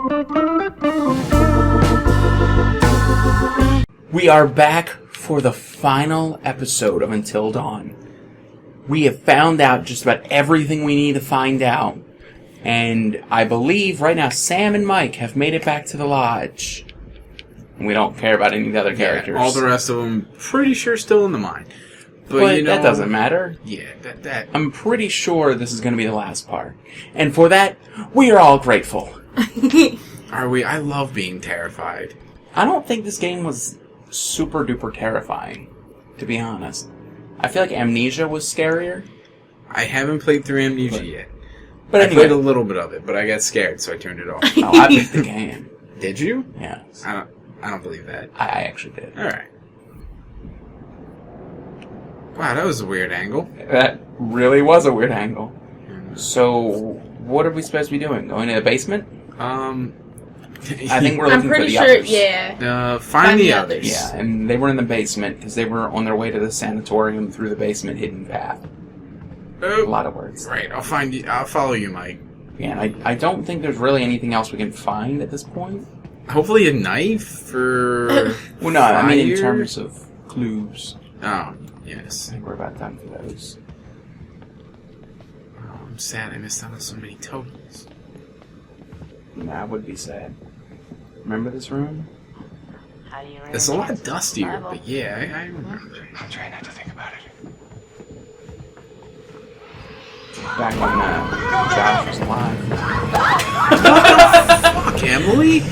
We are back for the final episode of Until Dawn. We have found out just about everything we need to find out. And I believe right now Sam and Mike have made it back to the lodge. And we don't care about any of the other characters. All the rest of them, pretty sure, still in the mine. But you know, that doesn't matter. Yeah, that... I'm pretty sure this is going to be the last part. And for that, we are all grateful. Are we? I love being terrified. I don't think this game was super duper terrifying, to be honest. I feel like Amnesia was scarier. I haven't played through Amnesia yet. But I anyway. played a little bit of it, but I got scared, so I turned it off. Oh, I beat the game. Did you? Yes. I don't believe that. I actually did. Alright. Wow, that was a weird angle. That really was a weird angle. So, what are we supposed to be doing? Going to the basement? I think we're looking for the others. Yeah. Find the others. Yeah, and they were in the basement because they were on their way to the sanatorium through the basement hidden path. Oh. A lot of words. Right, I'll find you. I'll follow you, Mike. Yeah, and I don't think there's really anything else we can find at this point. Hopefully a knife or Well, no, I mean in fire? terms of clues. Oh, yes. I think we're about done for those. Oh, I'm sad I missed out on so many tokens. That would be sad. Remember this room? It's a lot dustier, but yeah, I remember. I'll try not to think about it. Back when Josh was alive. Fuck, Emily?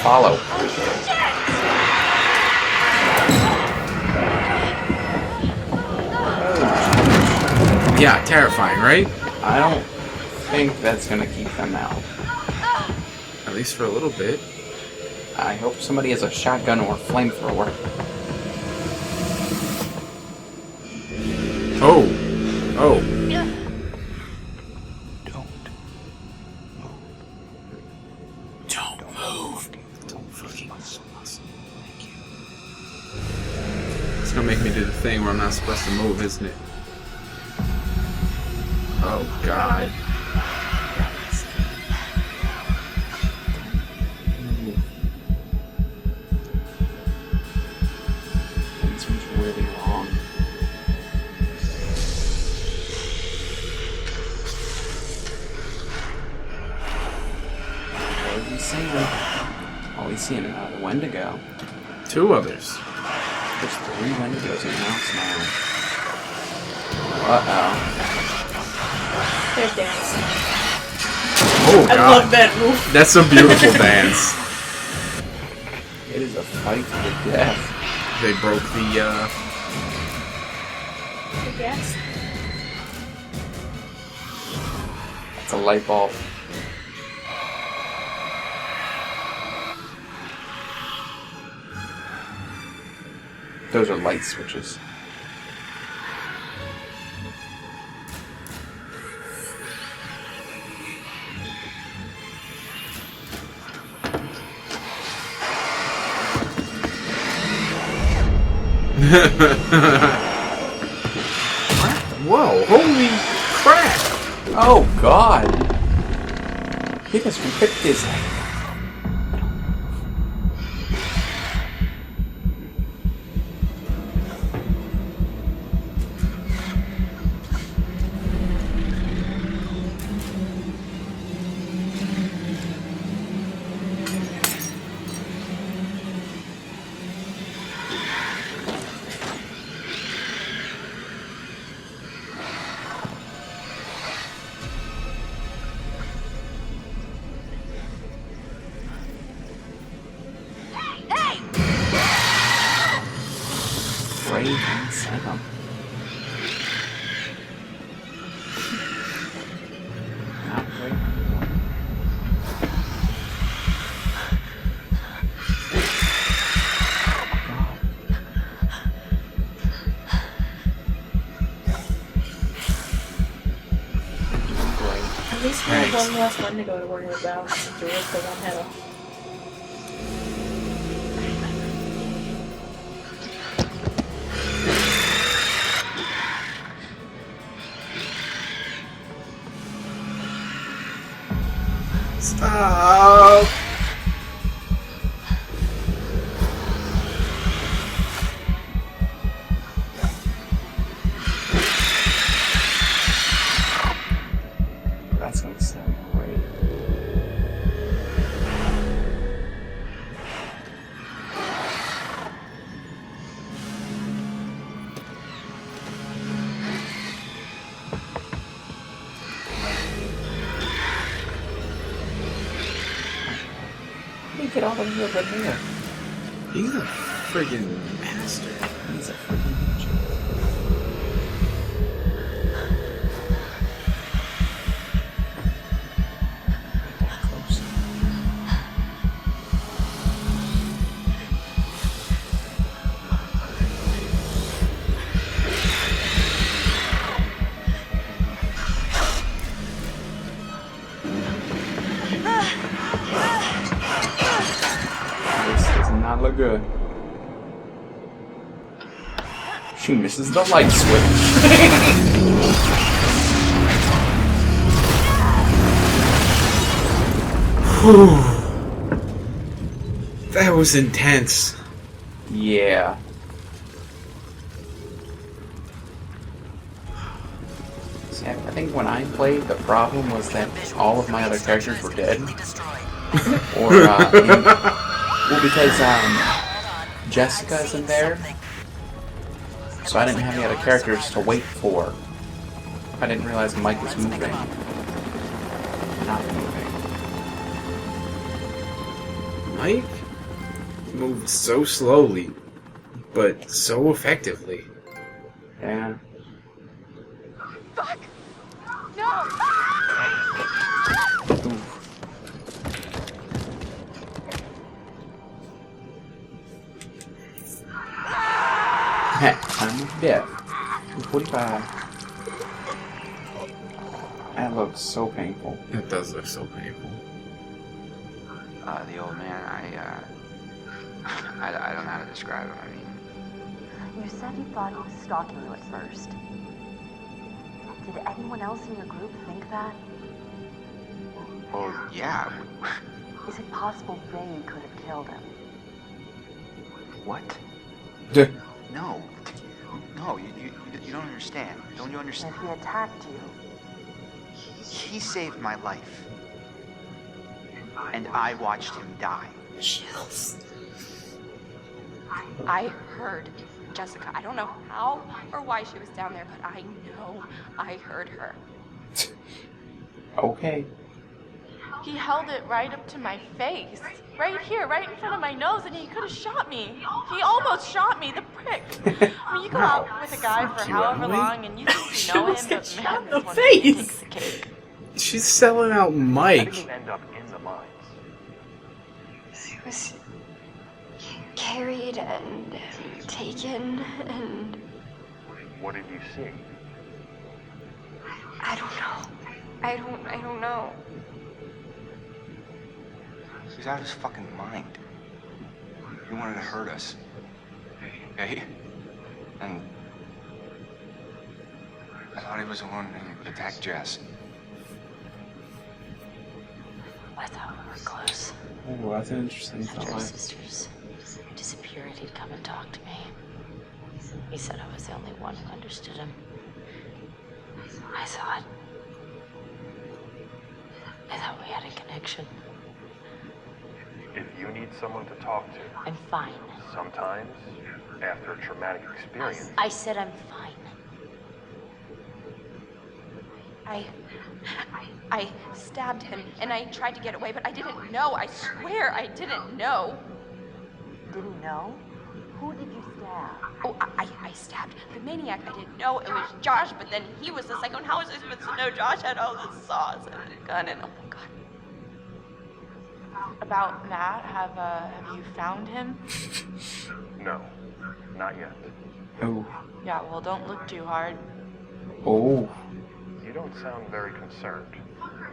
Follow. Yeah, terrifying, right? I don't think that's going to keep them out. At least for a little bit. I hope somebody has a shotgun or a flamethrower. Oh. Oh. Don't move. Don't fucking move. Thank you. It's gonna make me do the thing where I'm not supposed to move, isn't it? Oh, God. This one's really long. What are we seeing? Oh, he's seeing another Wendigo. 2 others. There's 3 Wendigos in the house now. Uh-oh. There's dance. Oh, God. I love that move. That's a beautiful dance. It is a fight to the death. They broke the, Yes. It's a light bulb. Those are light switches. Whoa, holy crap! Oh God! He just ripped his head. Brave and Sam. Not brave. At least we have one less Wendigo to worry about since the rest of them had a... Stop! That's gonna sound great. Look at all the real good hair. He's a friggin' master. He's a freaking ninja. That close. This does not look good. She misses the light switch. That was intense. Yeah. See, I think when I played, the problem was that all of my other characters were dead. Or, well, because, Jessica isn't there. So I didn't have any other characters to wait for. I didn't realize Mike was moving. Not moving. Mike moved so slowly, but so effectively. Yeah. Fuck! No! Oof. Time of death. 2:45. That looks so painful. It does look so painful. The old man, I don't know how to describe him. I mean, You said you thought he was stalking you at first. Did anyone else in your group think that? well, yeah. Is it possible they could have killed him? What? Duh. No. No, you don't understand. Don't you And understand? if he attacked you, He saved my life. And I watched him die. Chills. I heard Jessica. I don't know how or why she was down there, but I know I heard her. Okay. He held it right up to my face. Right here, right in front of my nose, and he could have shot me. He almost shot me, the prick. I mean, you go out with a guy for you, however Emily. long, and you think you know him, almost got but shot man, in this the one face. takes the cake. She's selling out Mike. How did you end up in the mines? He was carried and taken, and What did you see? I don't know. I don't know. He's out of his fucking mind. He wanted to hurt us. Okay? And I thought he was the one who attacked Jess. I thought we were close. Oh, that's an interesting After our thought. sisters disappeared, he'd come and talk to me. He said I was the only one who understood him. I thought we had a connection. If you need someone to talk to, I'm fine. sometimes, after a traumatic experience, I said I'm fine. I stabbed him, and I tried to get away, but I didn't know. I swear I didn't know. Didn't know? Who did you stab? Oh, I stabbed the maniac. I didn't know it was Josh, but then he was the psycho. And how was I supposed to know Josh had all this sauce and a gun and oh my god. About Matt, have you found him? no, not yet. Oh. Yeah, well, don't look too hard. Oh. You don't sound very concerned.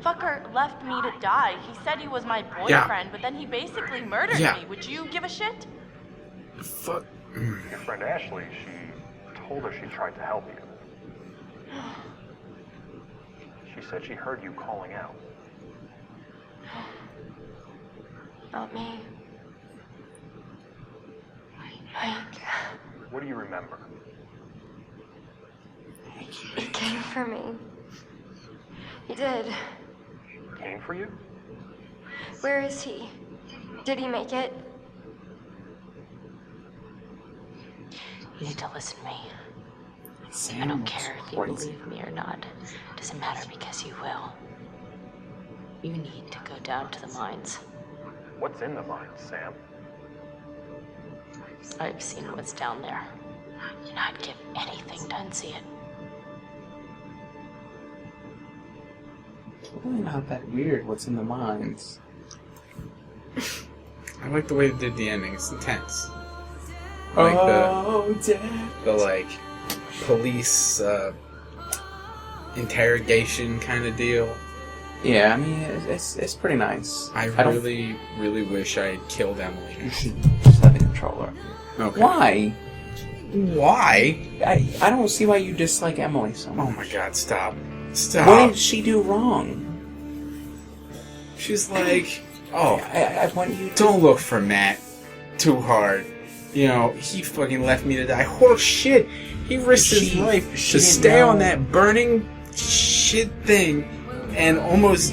Fucker left me to die. He said he was my boyfriend, but then he basically murdered Yeah. me. Would you give a shit? Fuck. Your friend Ashley, she told her she tried to help you. She said she heard you calling out. Not me. Mike. What do you remember? He came for me. He did. Came for you? Where is he? Did he make it? You need to listen to me. Sam I don't was care if you crazy. believe me or not. It doesn't matter because you will. You need to go down to the mines. What's in the mine, Sam? I've seen what's down there. And I'd give anything to unsee it. Really not that weird what's in the mines. I like the way they did the ending. It's intense. Like the like police interrogation kind of deal. Yeah, I mean, it's pretty nice. I don't- really, really wish I had killed Emily. You should just have the controller. Okay. Why? Why? I don't see why you dislike Emily so much. Oh my god, stop. What Stop. did she do wrong? She's like, oh, I want you to... don't look for Matt too hard. You know, he fucking left me to die. Oh shit! He risked his life she to didn't stay know. on that burning shit thing and almost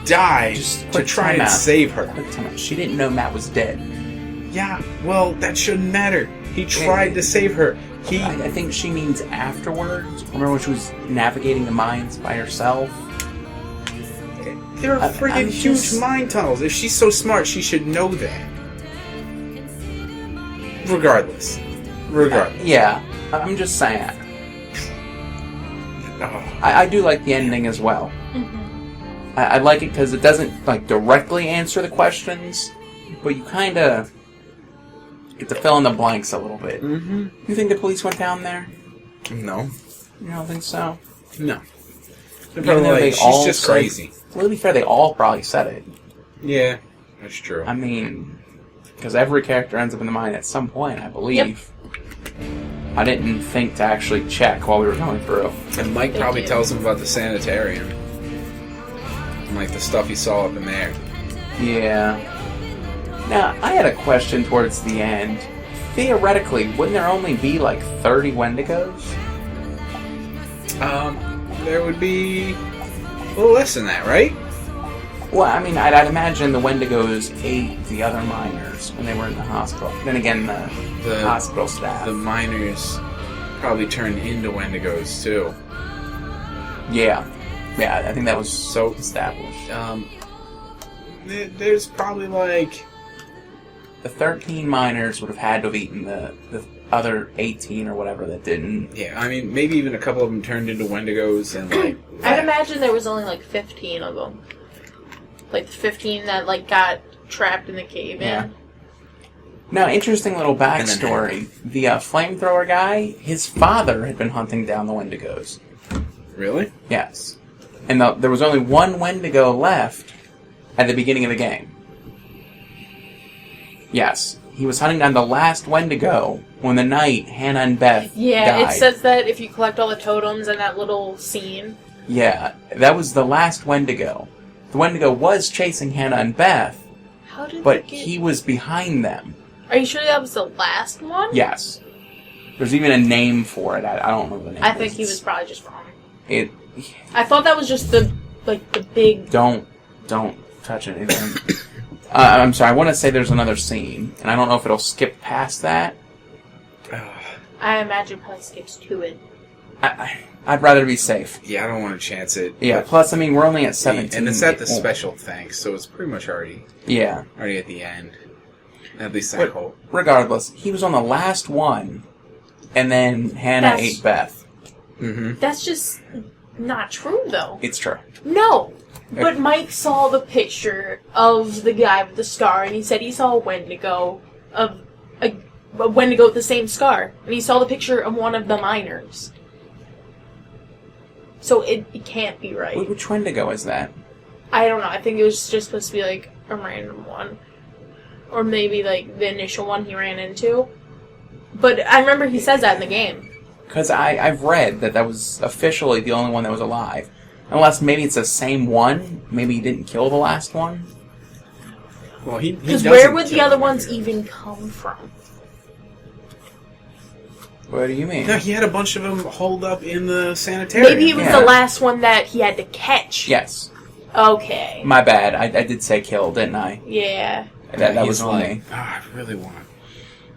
die Just to quick try and timeout. save her. Quick timeout. She didn't know Matt was dead. Yeah, well, that shouldn't matter. He tried to save her. He. I think she means afterwards. Remember when she was navigating the mines by herself? There are I'm friggin' just- huge mine tunnels. If she's so smart, she should know that. Regardless. Yeah, I'm just saying. Oh. I do like the ending as well. I like it because it doesn't like directly answer the questions, but you kind of get to fill in the blanks a little bit. Mm-hmm. You think the police went down there? No. You don't think so? No. They're Even probably though like, they she's all just said- crazy. Well, to be fair, they all probably said it. Yeah, that's true. I mean, because every character ends up in the mine at some point, I believe. I didn't think to actually check while we were going through. And Mike Thank probably you. tells him about the sanitarium. And like the stuff he saw up in there. Yeah. Now, I had a question towards the end. Theoretically, wouldn't there only be like 30 Wendigos? There would be a little less than that, right? Well, I mean, I'd imagine the Wendigos ate the other miners when they were in the hospital. Then again, the hospital staff. The miners probably turned into Wendigos too. Yeah. Yeah, I think that was So established. there's probably like The 13 miners would have had to have eaten the other 18 or whatever that didn't. yeah, I mean maybe even a couple of them turned into Wendigos and like I'd imagine there was only like 15 of them. Like the 15 that like got trapped in the cave in. Yeah. Now, interesting little backstory. The flamethrower guy, his father had been hunting down the Wendigos. really? Yes. And there was only one Wendigo left at the beginning of the game. Yes. He was hunting down the last Wendigo when the night Hannah and Beth Yeah, died. it says that if you collect all the totems in that little scene. Yeah, that was the last Wendigo. The Wendigo was chasing Hannah and Beth, How did but they get... he was behind them. Are you sure that was the last one? Yes. There's even a name for it. I don't remember the name. I think he was probably just wrong. It. I thought that was just the big... Don't touch anything. I'm sorry. I want to say there's another scene, and I don't know if it'll skip past that. I imagine probably skips to it. I'd rather be safe. Yeah, I don't want to chance it. Yeah. but- Plus, I mean, we're only at 17. and it's at the Oh, special thanks, so it's pretty much already Yeah. at the end. At least I But hope. regardless, he was on the last one, and then Hannah That's- ate Beth. Mm-hmm. That's just not true, though. It's true. No. But Mike saw the picture of the guy with the scar, and he said he saw a Wendigo of a Wendigo with the same scar, and he saw the picture of one of the miners. So it can't be right. Which Wendigo is that? I don't know. I think it was just supposed to be like a random one, or maybe like the initial one he ran into. But I remember he says that in the game. Because I've read that was officially the only one that was alive. Unless maybe it's the same one. Maybe he didn't kill the last one. Well, he Because doesn't where would the kill other the ones Wendigo. even come from? What do you mean? No, he had a bunch of them holed up in the sanitarium. Maybe it was Yeah. the last one that he had to catch. Yes. Okay. My bad. I did say kill, didn't I? Yeah. That He's was on like, me. I really want.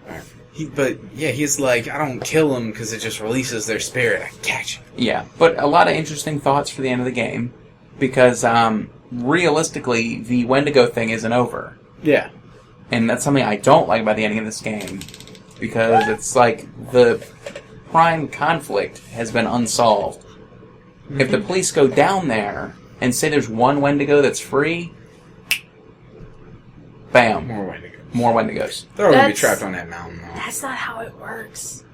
Alright. He's like, I don't kill them because it just releases their spirit. I catch them. Yeah, but a lot of interesting thoughts for the end of the game, because realistically, the Wendigo thing isn't over. Yeah. And that's something I don't like about the ending of this game, because it's like the prime conflict has been unsolved. If the police go down there and say there's one Wendigo that's free, bam, More Wendigos. more Wendigos. They're all going to be That's- trapped on that mountain, though. That's not how it works.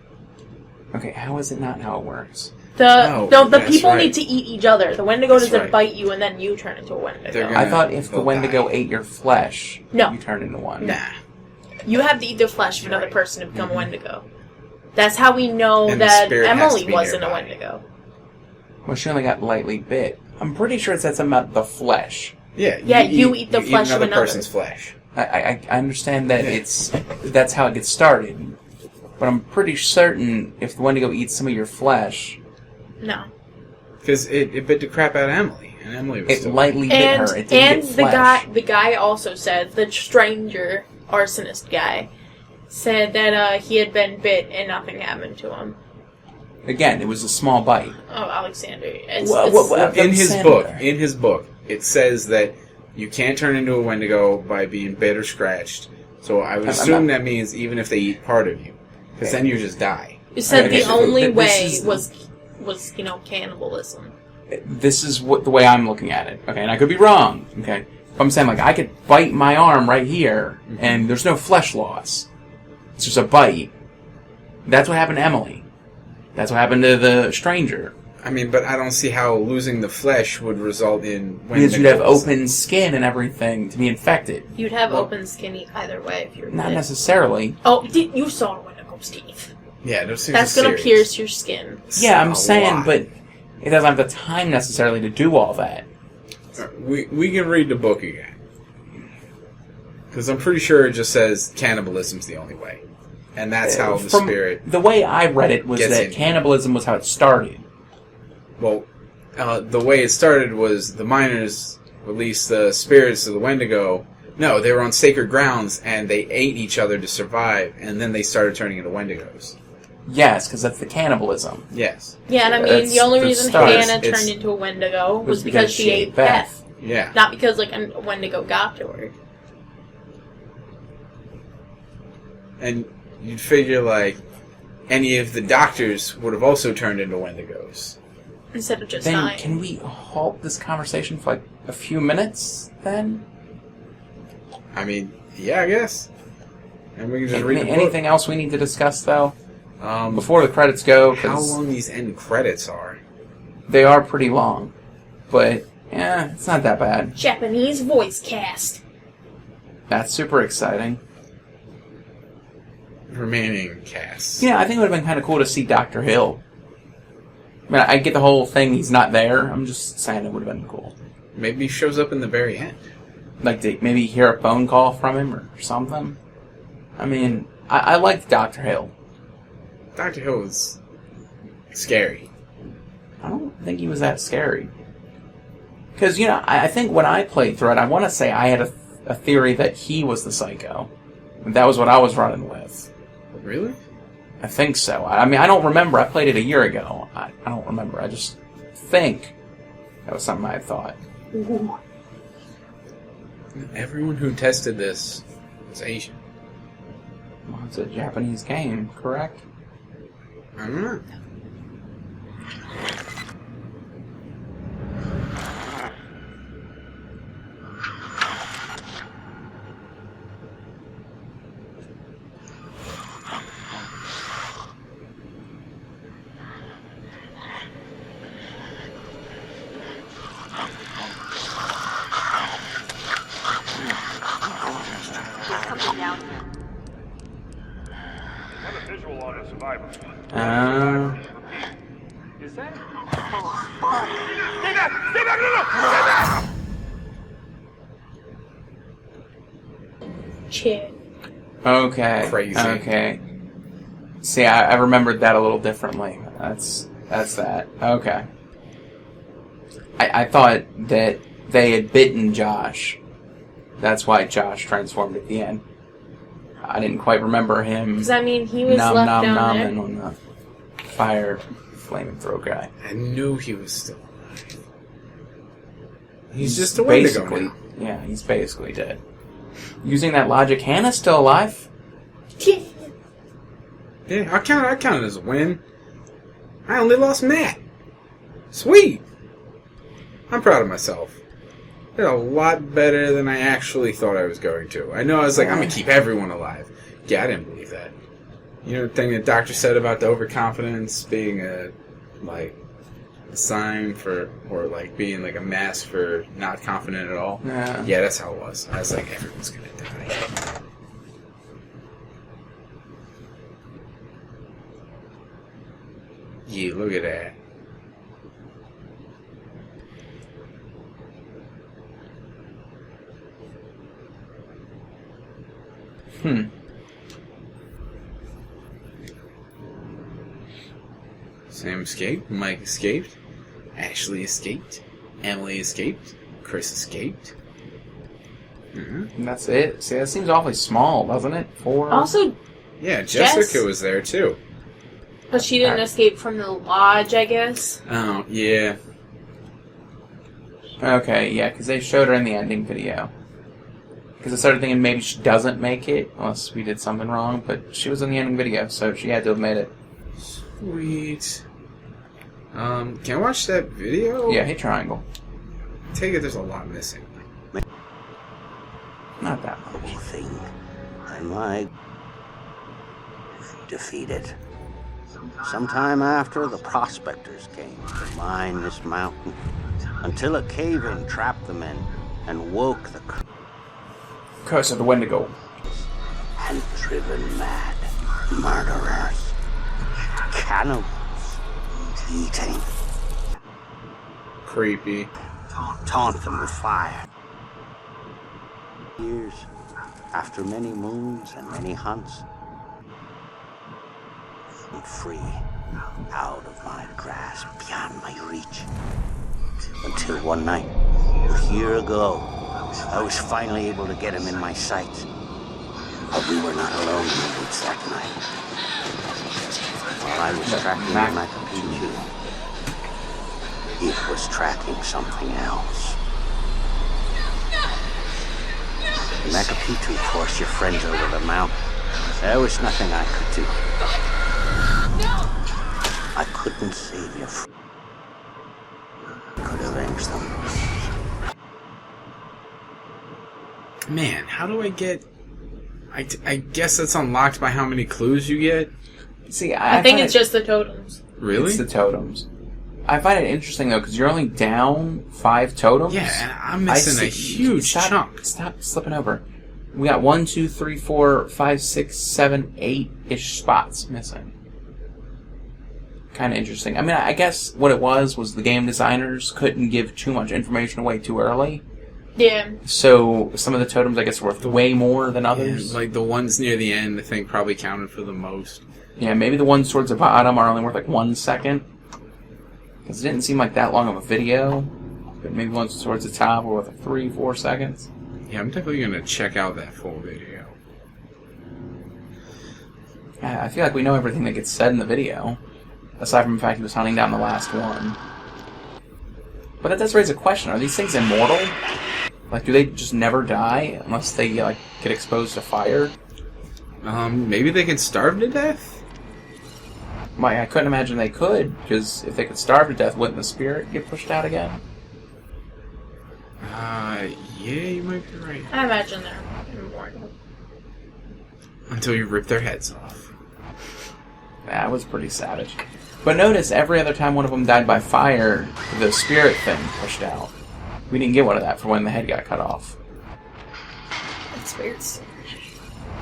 Okay, how is it not how it works? No, The that's people right. need to eat each other. The Wendigo That's doesn't right. bite you and then you turn into a They're Wendigo. gonna- I thought if the they'll Wendigo die. ate your flesh, No. you turn into one. Nah. You have to eat the flesh of another person to become a Wendigo. That's how we know And the that spirit has Emily to be wasn't a nearby. Wendigo. Well, she only got lightly bit. I'm pretty sure it said something about the flesh. Yeah, Yeah, you eat the flesh of another another. person's flesh. I understand that Yeah. that's how it gets started, but I'm pretty certain if the Wendigo eats some of your flesh, No. Because it bit the crap out of Emily, and Emily was it still lightly bit And her. It didn't and get the flesh. guy also said, the stranger arsonist guy said that he had been bit and nothing happened to him. Again, it was a small bite. Oh, Alexander. It's, Well, it's- well, in his Alexander. book, it says that you can't turn into a Wendigo by being bit or scratched. So I would I'm assume not- that means even if they eat part of you, because then you just die. it said Okay, the so only this way is- was cannibalism. This is the way I'm looking at it. Okay, and I could be wrong. Okay, but I'm saying like I could bite my arm right here, and there's no flesh loss. It's just a bite. That's what happened to Emily. That's what happened to the stranger. I mean, but I don't see how losing the flesh would result in Wendigos. Because you'd have open skin and everything to be infected. You'd have Well- open skin either way if you're Not bit. necessarily. Oh, you saw a Wendigo's teeth. Yeah, those things That's are gonna serious. pierce your skin. Yeah, I'm A saying, lot. but it doesn't have the time necessarily to do all that. We can read the book again. Because I'm pretty sure it just says cannibalism's the only way. And that's how the From spirit... the way I read it was gets that in. cannibalism was how it started. Well, the way it started was the miners released the spirits of the Wendigo. No, they were on sacred grounds, and they ate each other to survive, and then they started turning into Wendigos. Yes, because that's the cannibalism. Yes. Yeah, and I mean, That's the only the reason start. Hannah It's- turned into a Wendigo was was because she ate Beth. Yeah. Not because, like, a Wendigo got to her. And you'd figure, like, any of the doctors would have also turned into Wendigos. Instead of just Then dying. can we halt this conversation for like a few minutes then? I mean, yeah, I guess. And we can just read the book. Anything else we need to discuss though? Um, Before the credits go, how 'cause long these end credits are. they are pretty long. But, yeah, it's not that bad. Japanese voice cast. That's super exciting. Remaining casts. Yeah, I think it would have been kind of cool to see Dr. Hill. I mean, I get the whole thing, he's not there. I'm just saying it would have been cool. Maybe he shows up in the very end. Like to maybe hear a phone call from him or something. I mean, I liked Dr. Hill. Dr. Hill was scary. I don't think he was that scary. Because, you know, I think when I played through it, I want to say I had a theory that he was the psycho. That was what I was running with. Really? I think so. I mean, I don't remember. I played it a year ago. I don't remember. I just think that was something I had thought. Ooh. Everyone who tested this was Asian. Well, it's a Japanese game, correct? I don't know. Got a visual on a survivor. Is that? Stay back! Stay back! No! Stay back! chair. Okay. Crazy. Okay. See, I remembered that a little differently. That's that. Okay. I thought that they had bitten Josh. That's why Josh transformed at the end. I didn't quite remember him. Does that mean he was left down there? And on the fire flaming throat guy. I knew he was still alive. He's just a Wendigo now. Yeah, he's basically dead. Using that logic, Hannah's still alive. Yeah, I count it as a win. I only lost Matt. Sweet. I'm proud of myself. Did a lot better than I actually thought I was going to. I know I was like, I'm going to keep everyone alive. Yeah, I didn't believe that. You know the thing the doctor said about the overconfidence being a sign for, or like being like a mask for not confident at all? Yeah, that's how it was. I was like, everyone's going to die. Yeah, look at that. Sam escaped. Mike escaped. Ashley escaped. Emily escaped. Chris escaped. And that's it. See, that seems awfully small, doesn't it? Also, yeah, Jessica Jess? was there too. But she didn't escape from the lodge, I guess. Oh, yeah. Okay, yeah, because they showed her in the ending video. Because I started thinking maybe she doesn't make it, unless we did something wrong, but she was in the ending video, so she had to have made it. Sweet. Can I watch that video? Yeah, hit triangle. I take it there's a lot missing. Not that much. Thing. I might defeat it. Sometime after the prospectors came to mine this mountain, until a cave-in trapped them in and woke the Curse of the Wendigo. and driven mad murderers, cannibals, eating, Creepy. taunt them with fire. Years after many moons and many hunts, and free, out of my grasp, beyond my reach. Until one night, a year ago, I was finally able to get him in my sights. But we were not alone in the woods that night. While I was tracking the Macapichu, it was tracking something else. The Macapichu forced your friends over the mountain. There was nothing I could do. I couldn't save your friends. Could avenge them. Man, how do I get... I guess that's unlocked by how many clues you get? See, I think it's just the totems. Really? It's the totems. I find it interesting, though, because you're only down 5 totems. Yeah, and I'm missing a huge chunk. Stop slipping over. We got 1, 2, 3, 4, 5, 6, 7, 8-ish spots missing. Kind of interesting. I mean, I guess what it was the game designers couldn't give too much information away too early. Yeah. So some of the totems, I guess, are worth way more than others. Yeah, like the ones near the end, I think, probably counted for the most. Yeah, maybe the ones towards the bottom are only worth like 1 second. Because it didn't seem like that long of a video. But maybe ones towards the top were worth like 3, 4 seconds. Yeah, I'm definitely going to check out that full video. Yeah, I feel like we know everything that gets said in the video. Aside from the fact he was hunting down the last one. But that does raise a question. Are these things immortal? Like, do they just never die unless they, like, get exposed to fire? Maybe they can starve to death? I couldn't imagine they could, because if they could starve to death, wouldn't the spirit get pushed out again? Yeah, you might be right. I imagine they're immortal. Until you rip their heads off. That was pretty savage. But notice, every other time one of them died by fire, the spirit thing pushed out. We didn't get one of that for when the head got cut off. That's weird.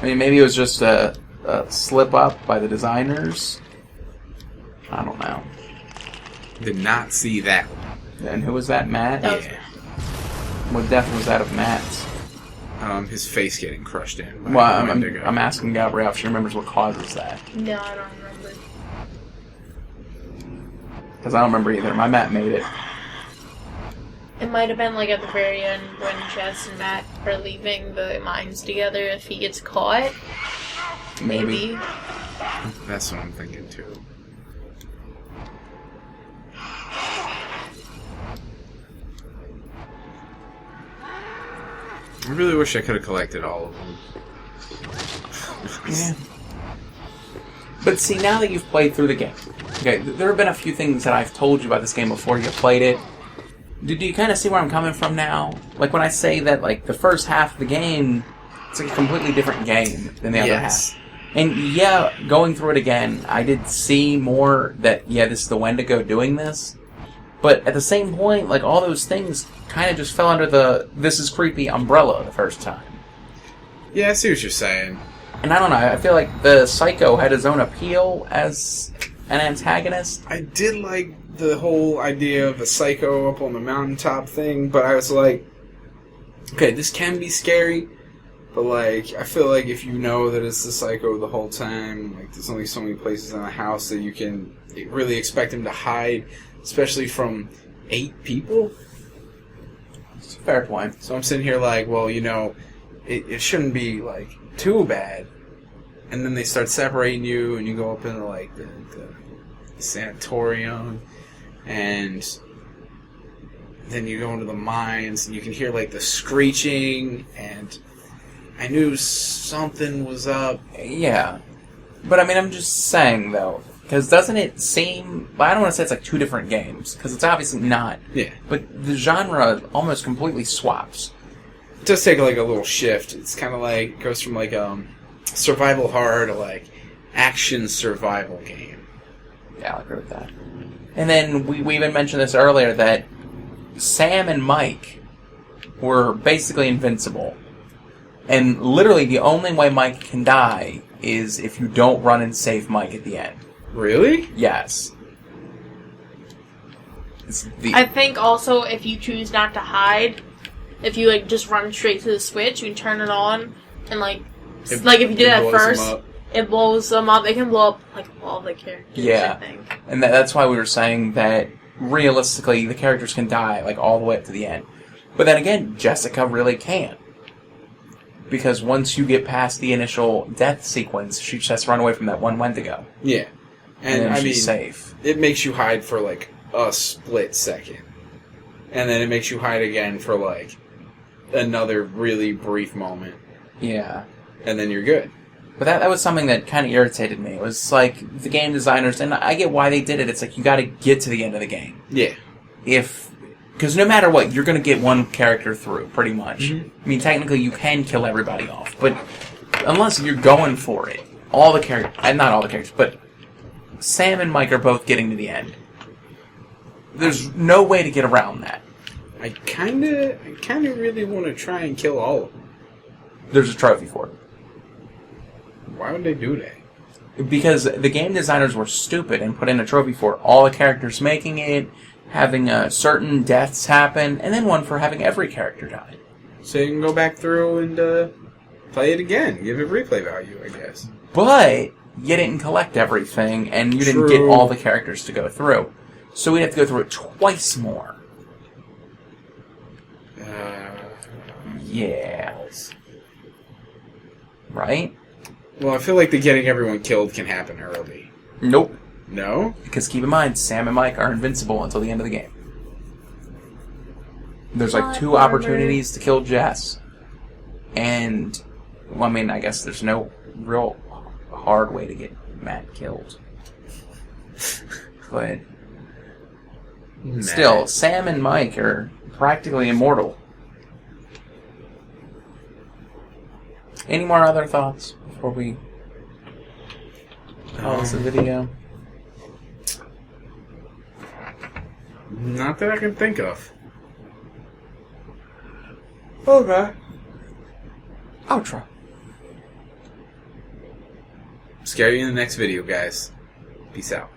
I mean, maybe it was just a slip-up by the designers. I don't know. Did not see that one. And who was that, Matt? That was Yeah. What death was that of Matt's? His face getting crushed in. By Well, the Wendigo. I'm asking Gabrielle if she remembers what causes that. No, I don't remember. Because I don't remember either. My map made it. It might have been like at the very end when Jess and Matt are leaving the mines together. If he gets caught, maybe. That's what I'm thinking too. I really wish I could have collected all of them. Yeah. But see, now that you've played through the game, okay, there have been a few things that I've told you about this game before you played it. Do you kind of see where I'm coming from now? Like when I say that, like the first half of the game, it's like a completely different game than the other half. And yeah, going through it again, I did see more that this is the Wendigo doing this. But at the same point, like all those things kind of just fell under the "this is creepy" umbrella the first time. Yeah, I see what you're saying. And I don't know, I feel like the Psycho had his own appeal as an antagonist. I did like the whole idea of a psycho up on the mountaintop thing, but I was like, okay, this can be scary, but like, I feel like if you know that it's the psycho the whole time, like there's only so many places in the house that you can really expect him to hide, especially from 8 people. It's a fair point. So I'm sitting here like, well, it shouldn't be like too bad. And then they start separating you, and you go up into like the sanatorium, and then you go into the mines, and you can hear like the screeching, and I knew something was up. Yeah. But I mean, I'm just saying though, because doesn't it seem, I don't want to say it's like 2 different games, because it's obviously not. Yeah. But the genre almost completely swaps. It does take like a little shift. It's kind of like, it goes from like survival horror to like action survival game. Yeah, I'll agree with that. And then we even mentioned this earlier, that Sam and Mike were basically invincible. And literally the only way Mike can die is if you don't run and save Mike at the end. Really? Yes. I think also if you choose not to hide, if you like just run straight to the switch, you can turn it on, and like if you do that first, it blows them up. It can blow up like all the characters. Yeah, I think. And that's why we were saying that realistically the characters can die like all the way up to the end. But then again, Jessica really can't, because once you get past the initial death sequence, she just has to run away from that one Wendigo. Yeah, and then I she's mean, safe. It makes you hide for like a split second, and then it makes you hide again for like another really brief moment. Yeah. And then you're good. But that was something that kind of irritated me. It was like the game designers, and I get why they did it. It's like you got to get to the end of the game. Yeah. Because no matter what, you're going to get one character through, pretty much. Mm-hmm. I mean, technically you can kill everybody off, but unless you're going for it, all the characters, and not all the characters, but Sam and Mike are both getting to the end. There's no way to get around that. I kind of really want to try and kill all of them. There's a trophy for it. Why would they do that? Because the game designers were stupid and put in a trophy for all the characters making it, having certain deaths happen, and then one for having every character die. So you can go back through and play it again. Give it replay value, I guess. But you didn't collect everything, and you didn't get all the characters to go through. So we'd have to go through it twice more. Yeah. Right? Well, I feel like the getting everyone killed can happen early. Nope. No? Because keep in mind, Sam and Mike are invincible until the end of the game. There's like 2 opportunities to kill Jess. And, well, I mean, I guess there's no real hard way to get Matt killed. But still, Sam and Mike are practically immortal. Any more other thoughts before we call this a video? Not that I can think of. Okay. Outro. Scare you in the next video, guys. Peace out.